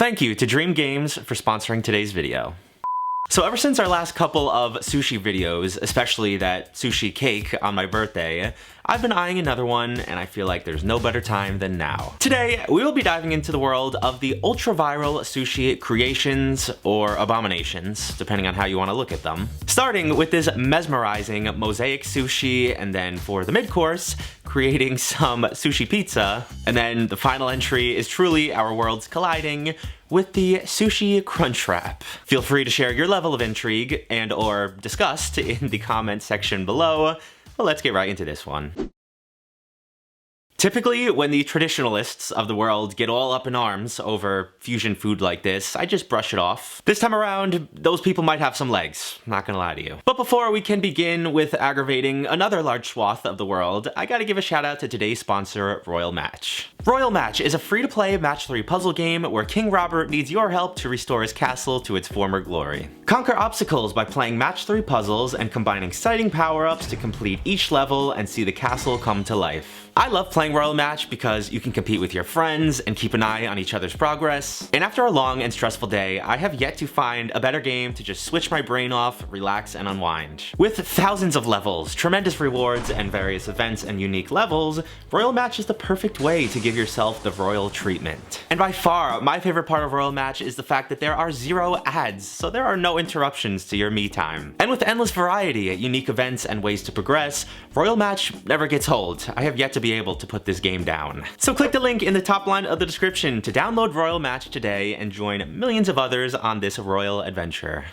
Thank you to Dream Games for sponsoring today's video. So ever since our last couple of sushi videos, especially that sushi cake on my birthday, I've been eyeing another one, and I feel like there's no better time than now. Today, we will be diving into the world of the ultra-viral sushi creations or abominations, depending on how you want to look at them. Starting with this mesmerizing Mosaic Sushi, and then for the mid-course, creating some Sushi Pizza, and then the final entry is truly our worlds colliding with the Sushi Crunchwrap. Feel free to share your level of intrigue and or disgust in the comment section below. Well, let's get right into this one. Typically, when the traditionalists of the world get all up in arms over fusion food like this, I just brush it off. This time around, those people might have some legs, not gonna lie to you. But before we can begin with aggravating another large swath of the world, I gotta give a shout out to today's sponsor, Royal Match. Royal Match is a free-to-play match 3 puzzle game where King Robert needs your help to restore his castle to its former glory. Conquer obstacles by playing match 3 puzzles and combining exciting power-ups to complete each level and see the castle come to life. I love playing Royal Match because you can compete with your friends and keep an eye on each other's progress. And after a long and stressful day, I have yet to find a better game to just switch my brain off, relax, and unwind. With thousands of levels, tremendous rewards, and various events and unique levels, Royal Match is the perfect way to give yourself the royal treatment. And by far, my favorite part of Royal Match is the fact that there are 0 ads, so there are no interruptions to your me time. And with endless variety, unique events, and ways to progress, Royal Match never gets old. I have yet to be able to put this game down. So click the link in the top line of the description to download Royal Match today and join millions of others on this royal adventure.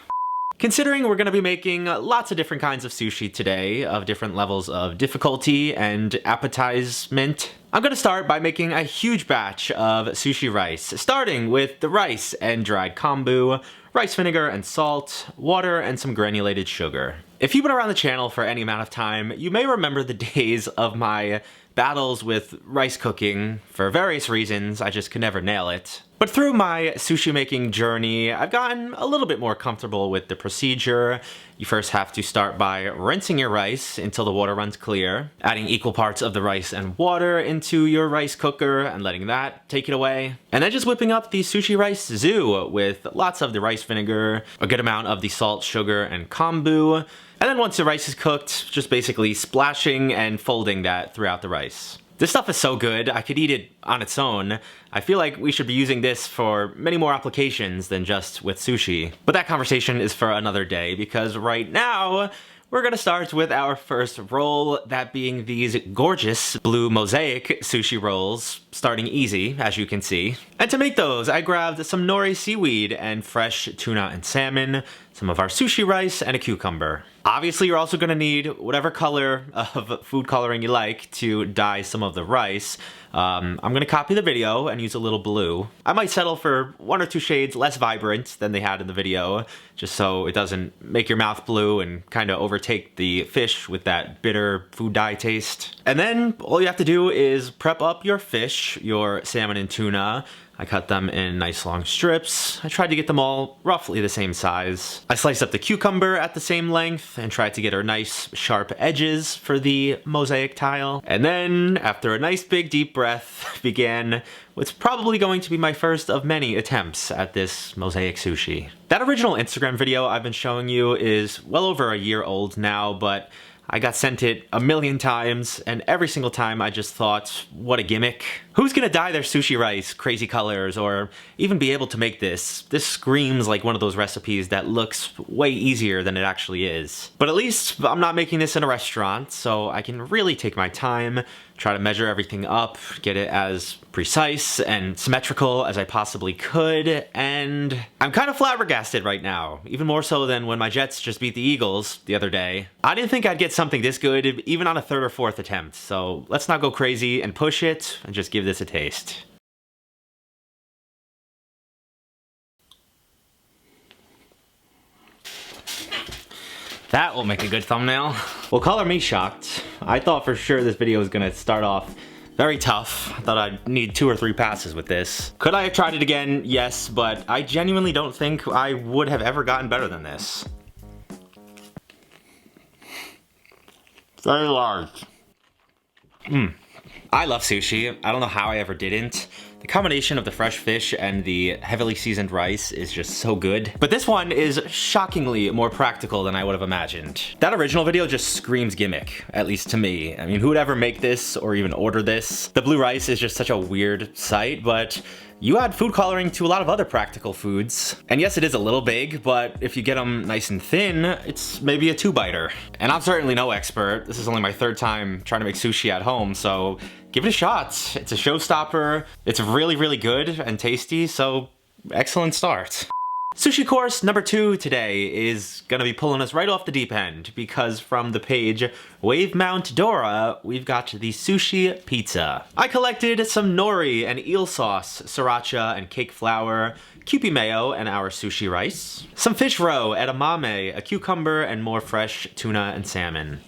Considering we're going to be making lots of different kinds of sushi today, of different levels of difficulty and appetizement, I'm going to start by making a huge batch of sushi rice, starting with the rice and dried kombu, rice vinegar and salt, water, and some granulated sugar. If you've been around the channel for any amount of time, you may remember the days of my battles with rice cooking. For various reasons, I just could never nail it. But through my sushi making journey, I've gotten a little bit more comfortable with the procedure. You first have to start by rinsing your rice until the water runs clear, adding equal parts of the rice and water into your rice cooker and letting that take it away. And then just whipping up the sushi rice zoo with lots of the rice vinegar, a good amount of the salt, sugar, and kombu. And then once the rice is cooked, just basically splashing and folding that throughout the rice. This stuff is so good, I could eat it on its own. I feel like we should be using this for many more applications than just with sushi. But that conversation is for another day, because right now, we're gonna start with our first roll, that being these gorgeous blue Mosaic Sushi rolls, starting easy, as you can see. And to make those, I grabbed some nori seaweed and fresh tuna and salmon, some of our sushi rice, and a cucumber. Obviously, you're also gonna need whatever color of food coloring you like to dye some of the rice. I'm gonna copy the video and use a little blue. I might settle for 1 or 2 shades less vibrant than they had in the video, just so it doesn't make your mouth blue and kind of overtake the fish with that bitter food dye taste. And then all you have to do is prep up your fish, your salmon and tuna. I cut them in nice long strips. I tried to get them all roughly the same size. I sliced up the cucumber at the same length and tried to get her nice sharp edges for the mosaic tile. And then, after a nice big deep breath, began what's probably going to be my first of many attempts at this Mosaic Sushi. That original Instagram video I've been showing you is well over a year old now, but I got sent it a million times, and every single time I just thought, what a gimmick. Who's gonna dye their sushi rice crazy colors or even be able to make this? This screams like one of those recipes that looks way easier than it actually is. But at least I'm not making this in a restaurant, so I can really take my time, try to measure everything up, get it as precise and symmetrical as I possibly could, and I'm kind of flabbergasted right now, even more so than when my Jets just beat the Eagles the other day. I didn't think I'd get something this good even on a 3rd or 4th attempt, so let's not go crazy and push it and just give this a taste. That will make a good thumbnail. Well, color me shocked. I thought for sure this video was gonna start off very tough. I thought I'd need 2 or 3 passes with this. Could I have tried it again? Yes, but I genuinely don't think I would have ever gotten better than this. Very large. I love sushi. I don't know how I ever didn't. The combination of the fresh fish and the heavily seasoned rice is just so good. But this one is shockingly more practical than I would have imagined. That original video just screams gimmick, at least to me. I mean, who would ever make this or even order this? The blue rice is just such a weird sight, but you add food coloring to a lot of other practical foods. And yes, it is a little big, but if you get them nice and thin, it's maybe a 2-biter. And I'm certainly no expert. This is only my 3rd time trying to make sushi at home, so give it a shot. It's a showstopper. It's really, really good and tasty, so excellent start. Sushi course number 2 today is gonna be pulling us right off the deep end, because from the page Wave Mount Dora, we've got the Sushi Pizza. I collected some nori and eel sauce, sriracha and cake flour, Kewpie mayo and our sushi rice, some fish roe, edamame, a cucumber, and more fresh tuna and salmon.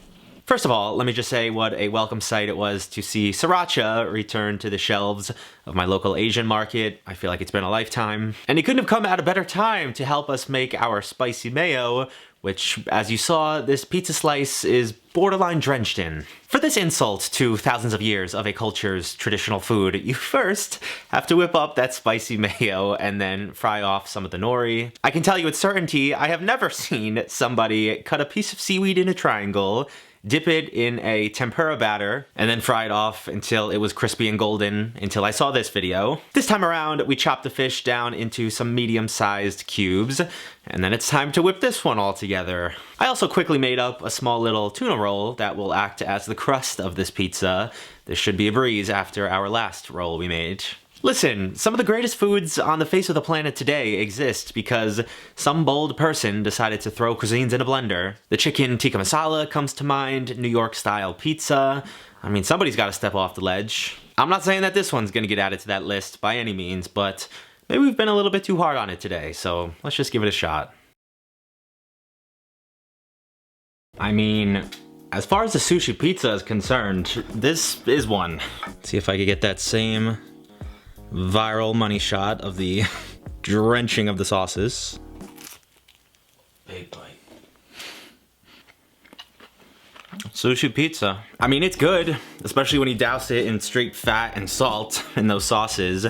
First of all, let me just say what a welcome sight it was to see sriracha return to the shelves of my local Asian market. I feel like it's been a lifetime. And it couldn't have come at a better time to help us make our spicy mayo, which, as you saw, this pizza slice is borderline drenched in. For this insult to thousands of years of a culture's traditional food, you first have to whip up that spicy mayo and then fry off some of the nori. I can tell you with certainty, I have never seen somebody cut a piece of seaweed in a triangle, dip it in a tempura batter, and then fry it off until it was crispy and golden, until I saw this video. This time around, we chopped the fish down into some medium-sized cubes, and then it's time to whip this one all together. I also quickly made up a small little tuna roll that will act as the crust of this pizza. This should be a breeze after our last roll we made. Listen, some of the greatest foods on the face of the planet today exist because some bold person decided to throw cuisines in a blender. The chicken tikka masala comes to mind, New York style pizza. I mean, somebody's got to step off the ledge. I'm not saying that this one's gonna get added to that list by any means, but maybe we've been a little bit too hard on it today, so let's just give it a shot. I mean, as far as the sushi pizza is concerned, this is one. Let's see if I can get that same viral money shot of the drenching of the sauces. Big bite. Sushi pizza. I mean, it's good, especially when you douse it in straight fat and salt in those sauces.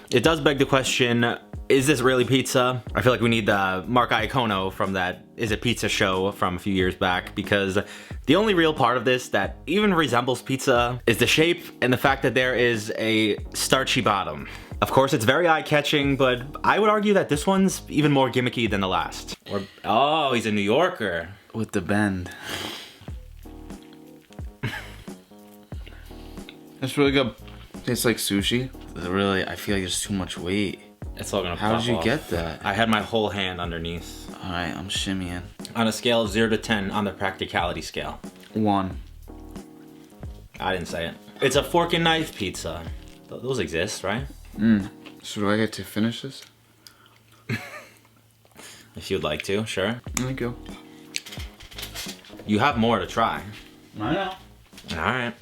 It does beg the question, is this really pizza? I feel like we need the Mark Iacono from that Is It Pizza show from a few years back, because the only real part of this that even resembles pizza is the shape and the fact that there is a starchy bottom. Of course, it's very eye-catching, but I would argue that this one's even more gimmicky than the last. Or, oh, he's a New Yorker. With the bend. It's really good. Tastes like sushi. Really, I feel like there's too much weight. It's all gonna How pop did you off. get that? I had my whole hand underneath. Alright, I'm shimmying. On a scale of 0 to 10 on the practicality scale. 1. I didn't say it. It's a fork and knife pizza. Those exist, right? So do I get to finish this? If you'd like to, sure. Thank you. You have more to try. I know. Alright.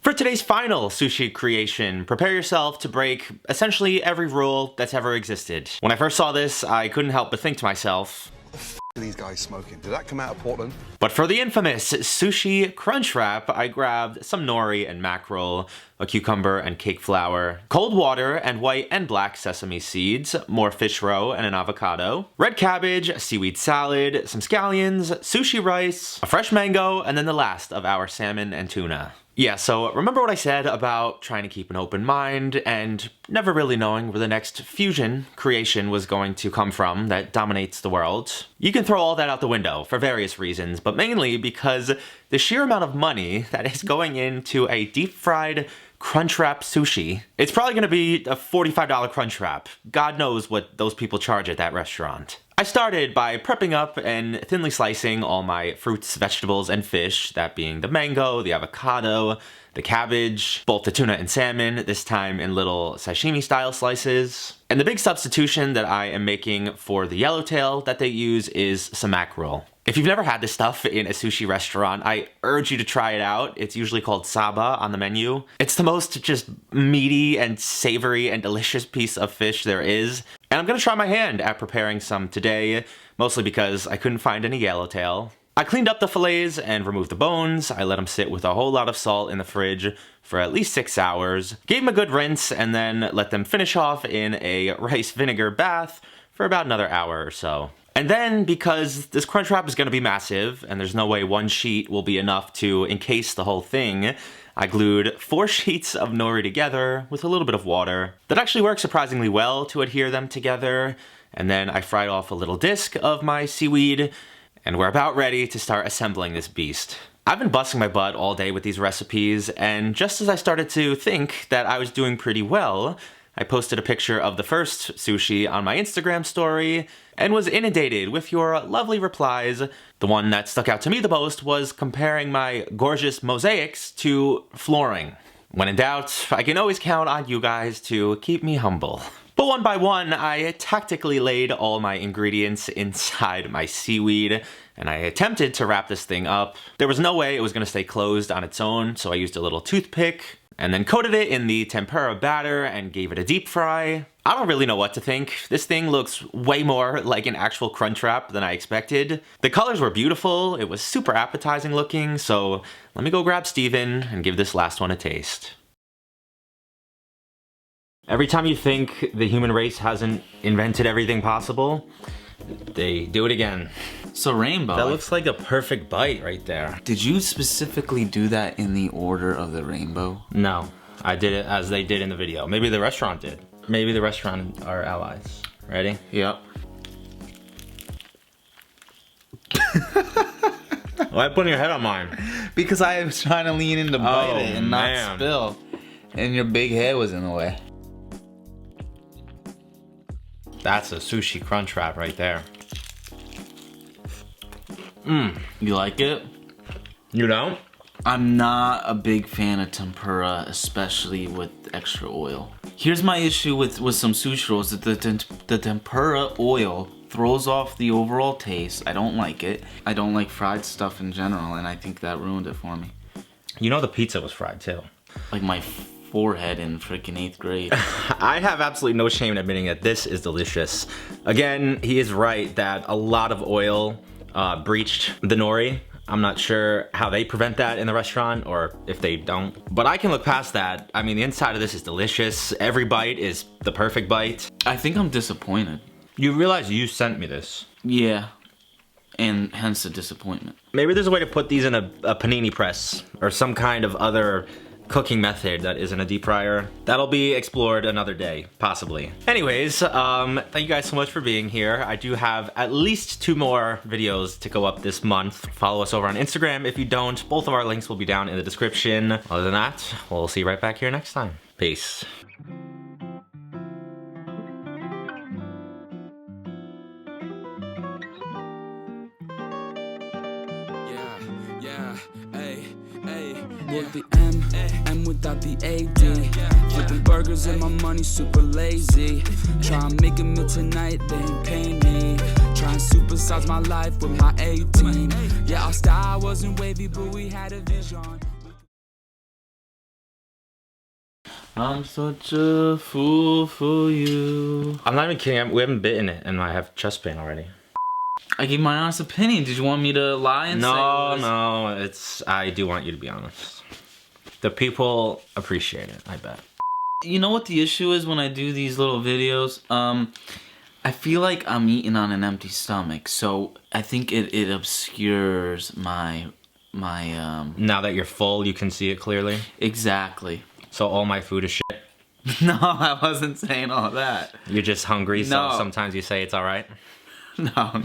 For today's final sushi creation, prepare yourself to break essentially every rule that's ever existed. When I first saw this, I couldn't help but think to myself, What are these guys smoking? Did that come out of Portland? but for the infamous Sushi Crunchwrap, I grabbed some nori and mackerel, a cucumber and cake flour, cold water and white and black sesame seeds, more fish roe and an avocado, red cabbage, a seaweed salad, some scallions, sushi rice, a fresh mango, and then the last of our salmon and tuna. Yeah, so remember what I said about trying to keep an open mind and never really knowing where the next fusion creation was going to come from that dominates the world? You can throw all that out the window for various reasons, but mainly because the sheer amount of money that is going into a deep-fried Crunchwrap sushi, it's probably gonna be a $45 Crunchwrap. God knows what those people charge at that restaurant. I started by prepping up and thinly slicing all my fruits, vegetables, and fish, that being the mango, the avocado, the cabbage, both the tuna and salmon, this time in little sashimi-style slices. And the big substitution that I am making for the yellowtail that they use is some mackerel. If you've never had this stuff in a sushi restaurant, I urge you to try it out. It's usually called saba on the menu. It's the most just meaty and savory and delicious piece of fish there is. And I'm gonna try my hand at preparing some today, mostly because I couldn't find any yellowtail. I cleaned up the fillets and removed the bones. I let them sit with a whole lot of salt in the fridge for at least 6 hours. Gave them a good rinse and then let them finish off in a rice vinegar bath for about another hour or so. And then, because this Crunchwrap is going to be massive, and there's no way one sheet will be enough to encase the whole thing, I glued 4 sheets of nori together with a little bit of water. That actually worked surprisingly well to adhere them together. And then I fried off a little disc of my seaweed, and we're about ready to start assembling this beast. I've been busting my butt all day with these recipes, and just as I started to think that I was doing pretty well, I posted a picture of the first sushi on my Instagram story and was inundated with your lovely replies. The one that stuck out to me the most was comparing my gorgeous mosaics to flooring. When in doubt, I can always count on you guys to keep me humble. But one by one, I tactically laid all my ingredients inside my seaweed, and I attempted to wrap this thing up. There was no way it was going to stay closed on its own, so I used a little toothpick, and then coated it in the tempura batter and gave it a deep fry. I don't really know what to think. This thing looks way more like an actual Crunchwrap than I expected. The colors were beautiful, it was super appetizing looking, so let me go grab Steven and give this last one a taste. Every time you think the human race hasn't invented everything possible, they do it again. So rainbow. That looks like a perfect bite right there. Did you specifically do that in the order of the rainbow? No, I did it as they did in the video. Maybe the restaurant did. Maybe the restaurant are allies. Ready? Yep. Why putting your head on mine? Because I was trying to lean in to bite it and man. not spill. And your big head was in the way. That's a sushi Crunchwrap right there. You like it? You don't? I'm not a big fan of tempura, especially with extra oil. Here's my issue with some sushi rolls, that the tempura oil throws off the overall taste. I don't like it. I don't like fried stuff in general, and I think that ruined it for me. You know the pizza was fried too. Like my forehead in freaking 8th grade. I have absolutely no shame in admitting that this is delicious. Again, he is right that a lot of oil breached the nori. I'm not sure how they prevent that in the restaurant or if they don't, but I can look past that. I mean, the inside of this is delicious. Every bite is the perfect bite. I think I'm disappointed. You realize you sent me this. Yeah, and hence the disappointment. Maybe there's a way to put these in a panini press or some kind of other cooking method that isn't a deep fryer. That'll be explored another day, possibly. Anyways, thank you guys so much for being here. I do have at least 2 more videos to go up this month. Follow us over on Instagram if you don't. Both of our links will be down in the description. Other than that, we'll see you right back here next time. Peace. With the M without the AD. Flipping burgers and my money super lazy. Try and make a meal tonight, they ain't paying me. Try and supersize my life with my 18. Yeah, our style wasn't wavy, but we had a vision. I'm such a fool for you. I'm not even kidding. We haven't bitten it and I have chest pain already. I gave my honest opinion. Did you want me to lie and say it was... No, I do want you to be honest. The people appreciate it, I bet. You know what the issue is when I do these little videos? I feel like I'm eating on an empty stomach, so I think it obscures my Now that you're full, you can see it clearly? Exactly. So all my food is shit? No, I wasn't saying all that. You're just hungry, so No. sometimes you say it's alright? No.